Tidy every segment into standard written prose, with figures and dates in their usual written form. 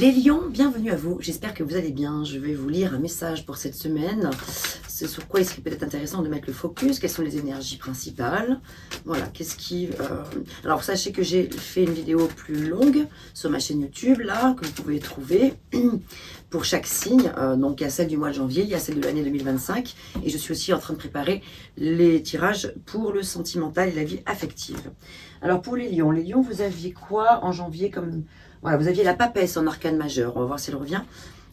Les lions, bienvenue à vous, j'espère que vous allez bien. Je vais vous lire un message pour cette semaine. C'est sur quoi il serait peut-être intéressant de mettre le focus, quelles sont les énergies principales. Voilà, qu'est-ce qui... Alors sachez que j'ai fait une vidéo plus longue sur ma chaîne YouTube, là, que vous pouvez trouver pour chaque signe. Donc il y a celle du mois de janvier, il y a celle de l'année 2025. Et je suis aussi en train de préparer les tirages pour le sentimental et la vie affective. Alors pour les lions, vous aviez quoi en janvier comme... Voilà, vous aviez la papesse en arcane majeur. On va voir si elle revient.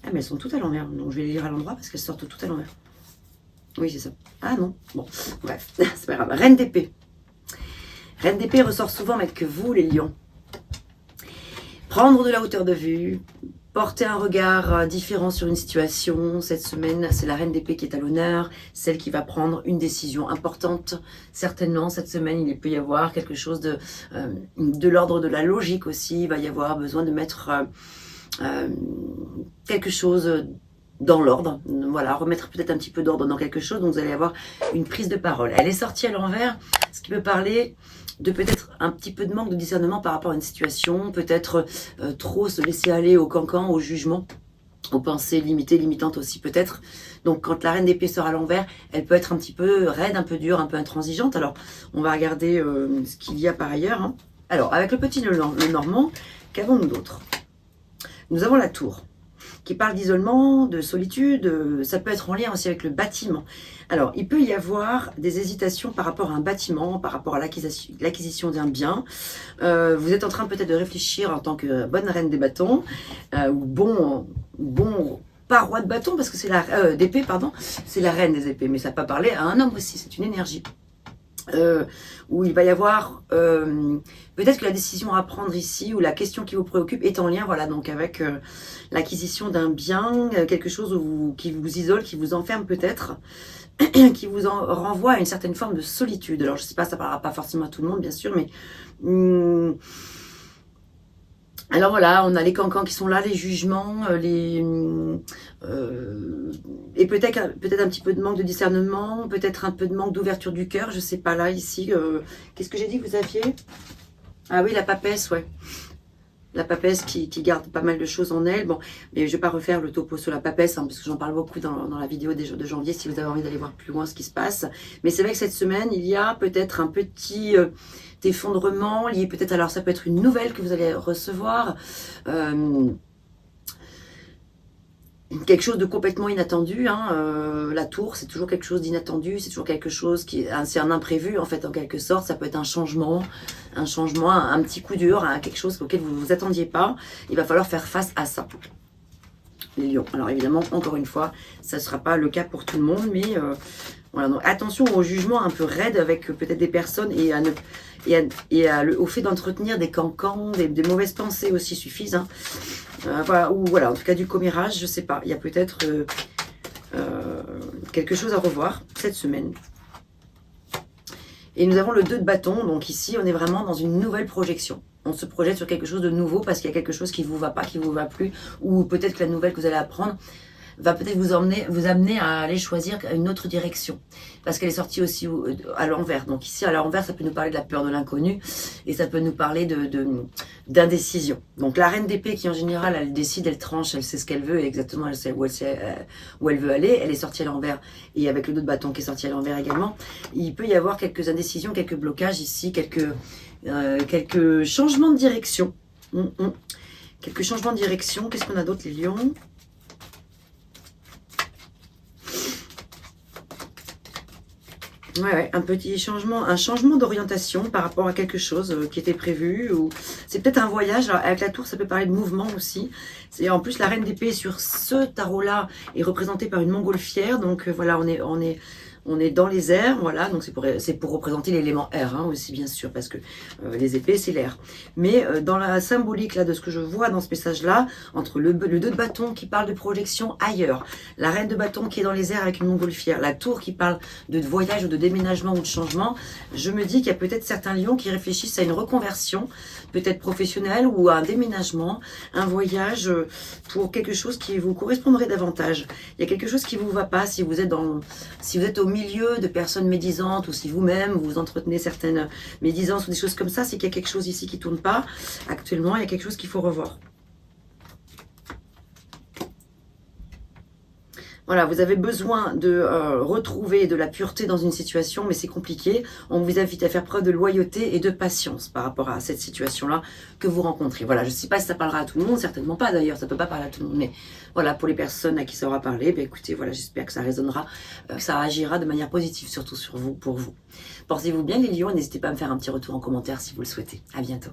Ah, mais elles sont toutes à l'envers. Donc, je vais les lire à l'endroit parce qu'elles sortent toutes à l'envers. Oui, c'est ça. Ah non. Bon, bref, c'est pas grave. Reine d'épée. Reine d'épée ressort souvent, mais que vous, les lions. Prendre de la hauteur de vue. Porter un regard différent sur une situation. Cette semaine, c'est la reine d'épée qui est à l'honneur. Celle qui va prendre une décision importante. Certainement, cette semaine, il peut y avoir quelque chose de l'ordre de la logique aussi. Il va y avoir besoin de mettre quelque chose dans l'ordre. Voilà, remettre peut-être un petit peu d'ordre dans quelque chose. Donc, vous allez avoir une prise de parole. Elle est sortie à l'envers, ce qui peut parler de peut-être un petit peu de manque de discernement par rapport à une situation, peut-être trop se laisser aller au cancan, au jugement, aux pensées limitées, limitantes aussi peut-être. Donc quand la reine d'épée sort à l'envers, elle peut être un petit peu raide, un peu dure, un peu intransigeante. Alors on va regarder ce qu'il y a par ailleurs. Hein. Alors avec le petit Lenormand, qu'avons-nous d'autre? Nous avons la tour, qui parle d'isolement, de solitude, ça peut être en lien aussi avec le bâtiment. Alors, il peut y avoir des hésitations par rapport à un bâtiment, par rapport à l'acquisition d'un bien. Vous êtes en train peut-être de réfléchir en tant que bonne reine des bâtons, ou bon pas roi de bâton, parce que c'est la d'épée, pardon, c'est la reine des épées, mais ça peut parler à un homme aussi, c'est une énergie. Où il va y avoir peut-être que la décision à prendre ici ou la question qui vous préoccupe est en lien, voilà, donc avec l'acquisition d'un bien, quelque chose qui vous isole, qui vous enferme peut-être, qui vous renvoie à une certaine forme de solitude. Alors je sais pas, ça parlera pas forcément à tout le monde bien sûr, mais alors voilà, on a les cancans qui sont là, les jugements, et peut-être un petit peu de manque de discernement, peut-être un peu de manque d'ouverture du cœur, je sais pas là, ici. Qu'est-ce que j'ai dit que vous aviez? Ah oui, la papesse, ouais. La papesse qui garde pas mal de choses en elle. Bon, mais je vais pas refaire le topo sur la papesse, hein, parce que j'en parle beaucoup dans la vidéo de janvier, si vous avez envie d'aller voir plus loin ce qui se passe. Mais c'est vrai que cette semaine, il y a peut-être un petit effondrement lié peut-être, alors ça peut être une nouvelle que vous allez recevoir, quelque chose de complètement inattendu, hein. La tour, c'est toujours quelque chose d'inattendu, c'est toujours quelque chose c'est un imprévu en fait, en quelque sorte. Ça peut être un changement, un petit coup dur, hein, quelque chose auquel vous ne vous attendiez pas. Il va falloir faire face à ça, les lions. Alors évidemment, encore une fois, ça ne sera pas le cas pour tout le monde, mais voilà. Donc attention au jugement un peu raide avec peut-être des personnes au fait d'entretenir des cancans, des mauvaises pensées aussi suffisent. Hein. Voilà, ou voilà, en tout cas du commérage, je sais pas. Il y a peut-être quelque chose à revoir cette semaine. Et nous avons le 2 de bâton, donc ici on est vraiment dans une nouvelle projection. On se projette sur quelque chose de nouveau parce qu'il y a quelque chose qui ne vous va pas, qui ne vous va plus, ou peut-être que la nouvelle que vous allez apprendre va peut-être vous amener à aller choisir une autre direction. Parce qu'elle est sortie aussi à l'envers. Donc ici, à l'envers, ça peut nous parler de la peur de l'inconnu et ça peut nous parler d'indécision. Donc la reine d'épée qui, en général, elle décide, elle tranche, elle sait ce qu'elle veut et exactement elle sait où elle veut aller. Elle est sortie à l'envers et avec le 2 de bâton qui est sorti à l'envers également. Il peut y avoir quelques indécisions, quelques blocages ici, quelques changements de direction. Quelques changements de direction. Qu'est-ce qu'on a d'autre, les lions ? Ouais, un petit changement, un changement d'orientation par rapport à quelque chose qui était prévu. Ou c'est peut-être un voyage. Alors, avec la tour, ça peut parler de mouvement aussi. En plus, la reine d'épée sur ce tarot-là est représentée par une montgolfière. Donc voilà, on est dans les airs, voilà, donc c'est pour représenter l'élément air, hein, aussi bien sûr, parce que les épées c'est l'air. Mais dans la symbolique là de ce que je vois dans ce message-là, entre le 2 de bâton qui parle de projection ailleurs, la reine de bâton qui est dans les airs avec une montgolfière, la tour qui parle de voyage ou de déménagement ou de changement, je me dis qu'il y a peut-être certains lions qui réfléchissent à une reconversion, peut-être professionnelle ou à un déménagement, un voyage pour quelque chose qui vous correspondrait davantage. Il y a quelque chose qui vous va pas si vous êtes au milieu de personnes médisantes ou si vous-même vous entretenez certaines médisances ou des choses comme ça, c'est qu'il y a quelque chose ici qui ne tourne pas actuellement, il y a quelque chose qu'il faut revoir. Voilà, vous avez besoin de retrouver de la pureté dans une situation, mais c'est compliqué. On vous invite à faire preuve de loyauté et de patience par rapport à cette situation-là que vous rencontrez. Voilà, je ne sais pas si ça parlera à tout le monde, certainement pas d'ailleurs, ça ne peut pas parler à tout le monde, mais voilà, pour les personnes à qui ça aura parlé, ben écoutez, voilà, j'espère que ça résonnera, ça agira de manière positive, surtout sur vous, pour vous. Portez-vous bien les lions, n'hésitez pas à me faire un petit retour en commentaire si vous le souhaitez. À bientôt.